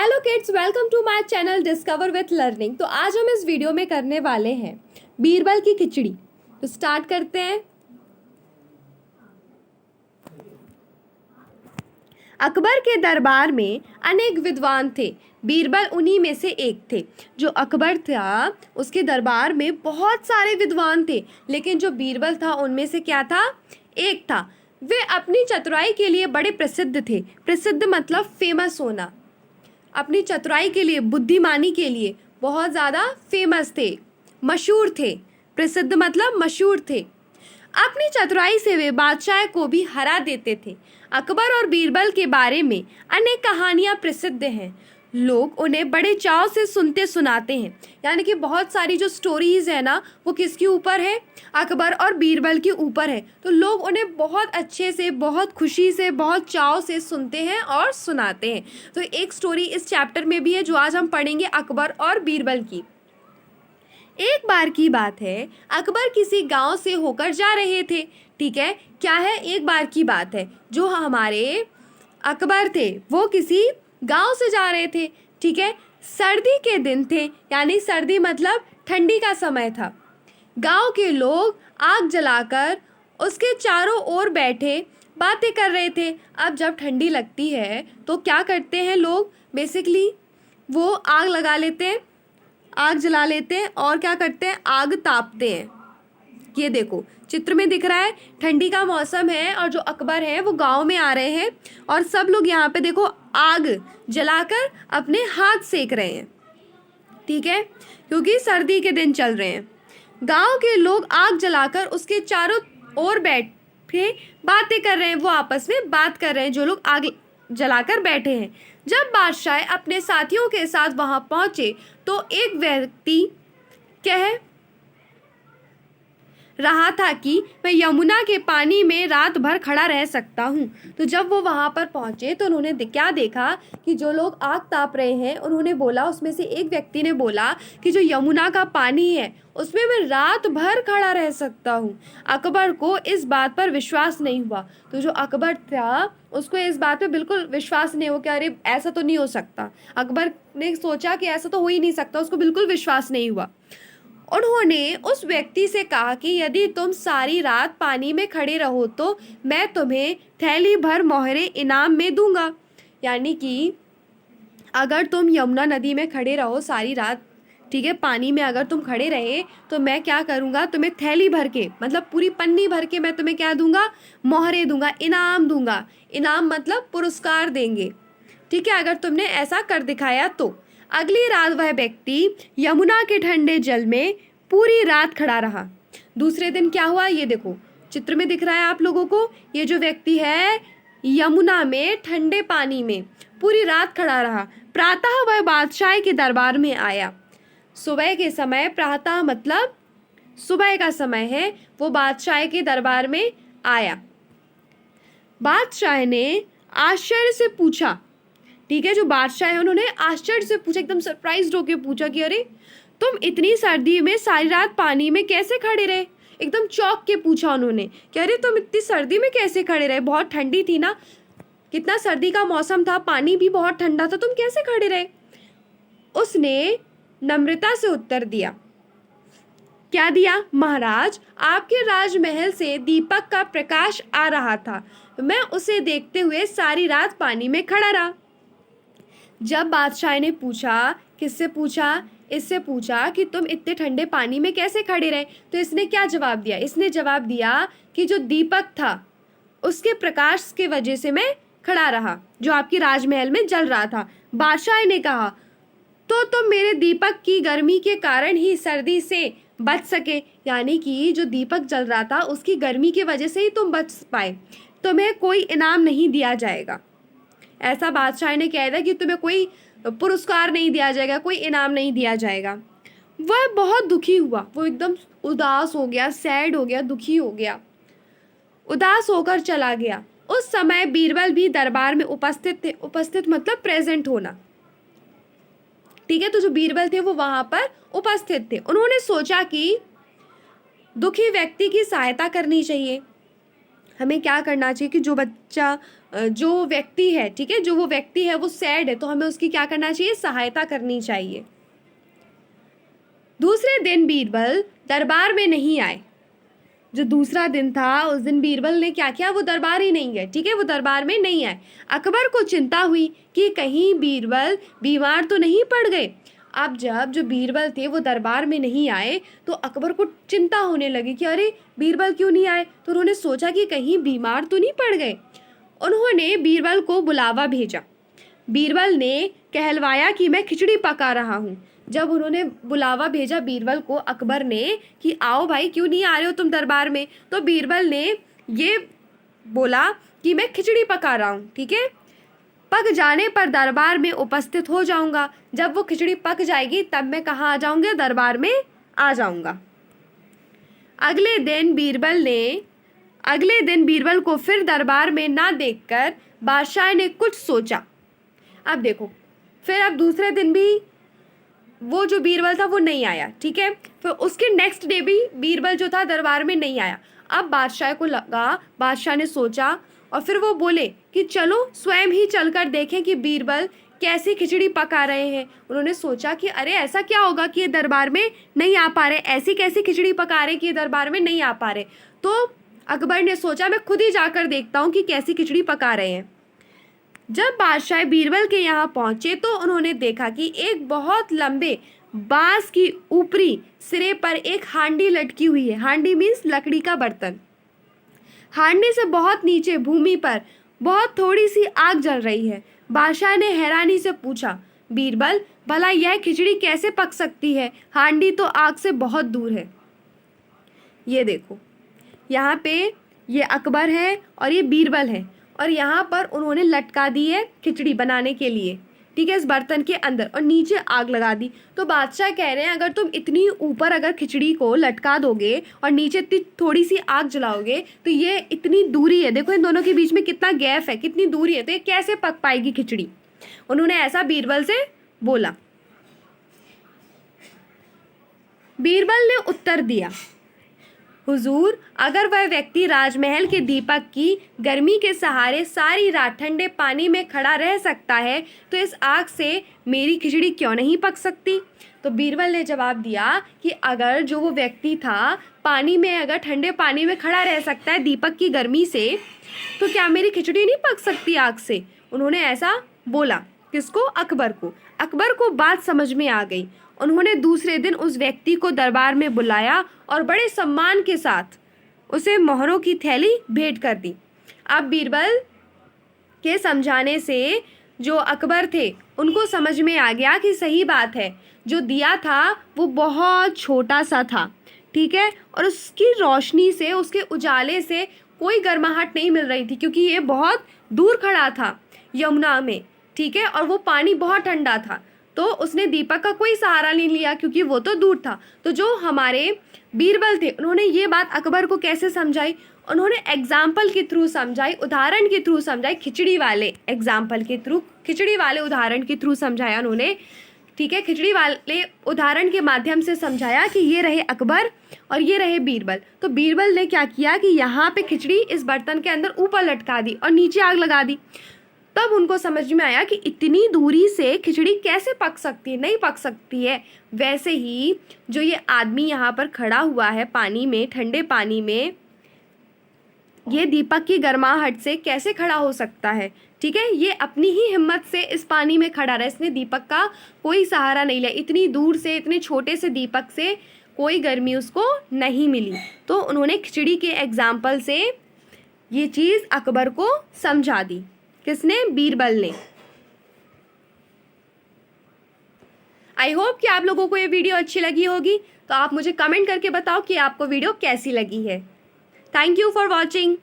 Hello kids, welcome to my channel discover with learning. तो आज हम इस वीडियो में करने वाले हैं बीरबल की खिचड़ी। तो स्टार्ट करते हैं। अकबर के दरबार में अनेक विद्वान थे। बीरबल उन्हीं में से एक थे। जो अकबर था उसके दरबार में बहुत सारे विद्वान थे, लेकिन जो बीरबल था उनमें से क्या था, एक था। वे अपनी चतुराई के लिए बड़े प्रसिद्ध थे। प्रसिद्ध मतलब फेमस होना। अपनी चतुराई के लिए, बुद्धिमानी के लिए बहुत ज़्यादा फेमस थे, मशहूर थे। प्रसिद्ध मतलब मशहूर थे। अपनी चतुराई से वे बादशाह को भी हरा देते थे। अकबर और बीरबल के बारे में अनेक कहानियाँ प्रसिद्ध हैं। लोग उन्हें बड़े चाव से सुनते सुनाते हैं। यानी कि बहुत सारी जो स्टोरीज़ है ना, वो किसके ऊपर है, अकबर और बीरबल के ऊपर है। तो लोग उन्हें बहुत अच्छे से, बहुत खुशी से, बहुत चाव से सुनते हैं और सुनाते हैं। तो एक स्टोरी इस चैप्टर में भी है जो आज हम पढ़ेंगे, अकबर और बीरबल की। एक बार की बात है, अकबर किसी गांव से होकर जा रहे थे। ठीक है, क्या है, एक बार की बात है। जो हमारे अकबर थे वो किसी गांव से जा रहे थे। ठीक है, सर्दी के दिन थे, यानी सर्दी मतलब ठंडी का समय था। गांव के लोग आग जलाकर उसके चारों ओर बैठे बातें कर रहे थे। अब जब ठंडी लगती है तो क्या करते हैं लोग, बेसिकली वो आग लगा लेते हैं, आग जला लेते हैं और क्या करते हैं, आग तापते हैं। ये देखो चित्र में दिख रहा है, ठंडी का मौसम है और जो अकबर है वो गांव में आ रहे हैं और सब लोग यहाँ पे देखो आग जलाकर अपने हाथ सेक रहे हैं। ठीक है, क्योंकि सर्दी के दिन चल रहे हैं। गांव के लोग आग जलाकर उसके चारों ओर बैठे बातें कर रहे हैं। वो आपस में बात कर रहे हैं, जो लोग आग जलाकर बैठे हैं। जब बादशाह अपने साथियों के साथ वहां पहुंचे तो एक व्यक्ति कह रहा था कि मैं यमुना के पानी में रात भर खड़ा रह सकता हूँ। तो जब वो वहाँ पर पहुँचे तो उन्होंने क्या देखा कि जो लोग आग ताप रहे हैं, उन्होंने बोला, उसमें से एक व्यक्ति ने बोला कि जो यमुना का पानी है उसमें मैं रात भर खड़ा रह सकता हूँ। अकबर को इस बात पर विश्वास नहीं हुआ। तो जो अकबर था उसको इस बात पे बिल्कुल विश्वास नहीं हुआ कि अरे ऐसा तो नहीं हो सकता। अकबर ने सोचा कि ऐसा तो हो ही नहीं सकता, उसको बिल्कुल विश्वास नहीं हुआ। उन्होंने उस व्यक्ति से कहा कि यदि तुम सारी रात पानी में खड़े रहो तो मैं तुम्हें थैली भर मोहरे इनाम में दूंगा। यानी कि अगर तुम यमुना नदी में खड़े रहो सारी रात, ठीक है, पानी में अगर तुम खड़े रहे तो मैं क्या करूँगा, तुम्हें थैली भर के, मतलब पूरी पन्नी भर के मैं तुम्हें क्या दूंगा, मोहरे दूंगा, इनाम दूंगा। इनाम मतलब पुरस्कार देंगे। ठीक है, अगर तुमने ऐसा कर दिखाया तो। अगली रात वह व्यक्ति यमुना के ठंडे जल में पूरी रात खड़ा रहा। दूसरे दिन क्या हुआ, ये देखो चित्र में दिख रहा है आप लोगों को। ये जो व्यक्ति है यमुना में ठंडे पानी में पूरी रात खड़ा रहा। प्रातः वह बादशाह के दरबार में आया। सुबह के समय, प्रातः मतलब सुबह का समय है, वो बादशाह के दरबार में आया। बादशाह ने आश्चर्य से पूछा, ठीक है, जो बादशाह है उन्होंने आश्चर्य से पूछा, एकदम सरप्राइज्ड होकर पूछा कि अरे तुम इतनी सर्दी में सारी रात पानी में कैसे खड़े रहे। एकदम चौंक के पूछा उन्होंने कि अरे तुम इतनी सर्दी में कैसे खड़े रहे, बहुत ठंडी थी ना, कितना सर्दी का मौसम था, पानी भी बहुत ठंडा था, तुम कैसे खड़े रहे। उसने नम्रता से उत्तर दिया, क्या दिया, महाराज आपके राजमहल से दीपक का प्रकाश आ रहा था, मैं उसे देखते हुए सारी रात पानी में खड़ा रहा। जब बादशाह ने पूछा, किससे पूछा, इससे पूछा कि तुम इतने ठंडे पानी में कैसे खड़े रहे, तो इसने क्या जवाब दिया, इसने जवाब दिया कि जो दीपक था उसके प्रकाश के वजह से मैं खड़ा रहा, जो आपकी राजमहल में जल रहा था। बादशाह ने कहा, तो तुम मेरे दीपक की गर्मी के कारण ही सर्दी से बच सके। यानी कि जो दीपक जल रहा था उसकी गर्मी की वजह से ही तुम बच पाए, तुम्हें कोई इनाम नहीं दिया जाएगा। ऐसा बादशाह ने कह दिया कि तुम्हें कोई पुरस्कार नहीं दिया जाएगा, कोई इनाम नहीं दिया जाएगा। वह बहुत दुखी हुआ, वो एकदम उदास हो गया, सैड हो गया, दुखी हो गया, उदास होकर चला गया। उस समय बीरबल भी दरबार में उपस्थित थे। उपस्थित मतलब प्रेजेंट होना। ठीक है, तो जो बीरबल थे वो वहां पर उपस्थित थे। उन्होंने सोचा कि दुखी व्यक्ति की सहायता करनी चाहिए, हमें क्या करना चाहिए कि जो बच्चा जो व्यक्ति है, ठीक है, जो वो व्यक्ति है वो सैड है, तो हमें उसकी क्या करना चाहिए, सहायता करनी चाहिए। दूसरे दिन बीरबल दरबार में नहीं आए। जो दूसरा दिन था उस दिन बीरबल ने क्या किया, वो दरबार ही नहीं गए, ठीक है, वो दरबार में नहीं आए। अकबर को चिंता हुई कि कहीं बीरबल बीमार तो नहीं पड़ गए। अब जब जो बीरबल थे वो दरबार में नहीं आए तो अकबर को चिंता होने लगी कि अरे बीरबल क्यों नहीं आए। तो उन्होंने सोचा कि कहीं बीमार तो नहीं पड़ गए। उन्होंने बीरबल को बुलावा भेजा। बीरबल ने कहलवाया कि मैं खिचड़ी पका रहा हूँ। जब उन्होंने बुलावा भेजा बीरबल को अकबर ने कि आओ भाई, क्यों नहीं आ रहे हो तुम दरबार में, तो बीरबल ने ये बोला कि मैं खिचड़ी पका रहा हूँ, ठीक है, पक जाने पर दरबार में उपस्थित हो जाऊंगा। जब वो खिचड़ी पक जाएगी तब मैं कहाँ आ जाऊंगा, दरबार में आ जाऊंगा। अगले दिन बीरबल को फिर दरबार में ना देखकर बादशाह ने कुछ सोचा। अब देखो, फिर अब दूसरे दिन भी वो जो बीरबल था वो नहीं आया, ठीक है, फिर उसके नेक्स्ट डे भी बीरबल जो था दरबार में नहीं आया। अब बादशाह को लगा, बादशाह ने सोचा और फिर वो बोले कि चलो स्वयं ही चलकर देखें कि बीरबल कैसी खिचड़ी पका रहे हैं। उन्होंने सोचा कि अरे ऐसा क्या होगा कि ये दरबार में नहीं आ पा रहे, ऐसी कैसी खिचड़ी पका रहे कि ये दरबार में नहीं आ पा रहे। तो अकबर ने सोचा मैं खुद ही जाकर देखता हूँ कि कैसी खिचड़ी पका रहे हैं। जब बादशाह बीरबल के यहाँ पहुंचे तो उन्होंने देखा कि एक बहुत लंबे बांस की ऊपरी सिरे पर एक हांडी लटकी हुई है। हांडी मीन्स लकड़ी का बर्तन। हांडी से बहुत नीचे भूमि पर बहुत थोड़ी सी आग जल रही है। बादशाह ने हैरानी से पूछा, बीरबल भला यह खिचड़ी कैसे पक सकती है, हांडी तो आग से बहुत दूर है। ये देखो, यहाँ पे ये अकबर है और ये बीरबल है और यहाँ पर उन्होंने लटका दी है खिचड़ी बनाने के लिए, ठीक है, इस बर्तन के अंदर, और नीचे आग लगा दी। तो बादशाह कह रहे हैं अगर तुम इतनी ऊपर अगर खिचड़ी को लटका दोगे और नीचे इतनी थोड़ी सी आग जलाओगे तो ये इतनी दूरी है, देखो इन दोनों के बीच में कितना गैप है, कितनी दूरी है, तो ये कैसे पक पाएगी खिचड़ी। उन्होंने ऐसा बीरबल से बोला। बीरबल ने उत्तर दिया, हुजूर अगर वह व्यक्ति राजमहल के दीपक की गर्मी के सहारे सारी रात ठंडे पानी में खड़ा रह सकता है तो इस आग से मेरी खिचड़ी क्यों नहीं पक सकती। तो बीरबल ने जवाब दिया कि अगर जो वो व्यक्ति था पानी में, अगर ठंडे पानी में खड़ा रह सकता है दीपक की गर्मी से, तो क्या मेरी खिचड़ी नहीं पक सकती आग से। उन्होंने ऐसा बोला। किसको? अकबर को। अकबर को बात समझ में आ गई। उन्होंने दूसरे दिन उस व्यक्ति को दरबार में बुलाया और बड़े सम्मान के साथ उसे मोहरों की थैली भेंट कर दी। अब बीरबल के समझाने से जो अकबर थे उनको समझ में आ गया कि सही बात है, जो दिया था वो बहुत छोटा सा था, ठीक है, और उसकी रोशनी से, उसके उजाले से कोई गर्माहट नहीं मिल रही थी क्योंकि ये बहुत दूर खड़ा था यमुना में, ठीक है, और वो पानी बहुत ठंडा था। तो उसने दीपक का कोई सहारा नहीं लिया क्योंकि वो तो दूर था। तो जो हमारे बीरबल थे उन्होंने ये बात अकबर को कैसे समझाई, उन्होंने एग्जाम्पल के थ्रू समझाई, उदाहरण के थ्रू समझाई, खिचड़ी वाले एग्जाम्पल के थ्रू, खिचड़ी वाले उदाहरण के थ्रू समझाया उन्होंने, ठीक है, खिचड़ी वाले उदाहरण के माध्यम से समझाया कि ये रहे अकबर और ये रहे बीरबल। तो बीरबल ने क्या किया कि यहाँ पे खिचड़ी इस बर्तन के अंदर ऊपर लटका दी और नीचे आग लगा दी। तब उनको समझ में आया कि इतनी दूरी से खिचड़ी कैसे पक सकती है, नहीं पक सकती है। वैसे ही जो ये आदमी यहाँ पर खड़ा हुआ है पानी में, ठंडे पानी में, ये दीपक की गर्माहट से कैसे खड़ा हो सकता है, ठीक है, ये अपनी ही हिम्मत से इस पानी में खड़ा रहा, इसने दीपक का कोई सहारा नहीं लिया। इतनी दूर से, इतने छोटे से दीपक से कोई गर्मी उसको नहीं मिली। तो उन्होंने खिचड़ी के एग्जाम्पल से ये चीज़ अकबर को समझा दी। किसने? बीरबल ने। आई होप कि आप लोगों को ये वीडियो अच्छी लगी होगी, तो आप मुझे कमेंट करके बताओ कि आपको वीडियो कैसी लगी है। Thank you for watching.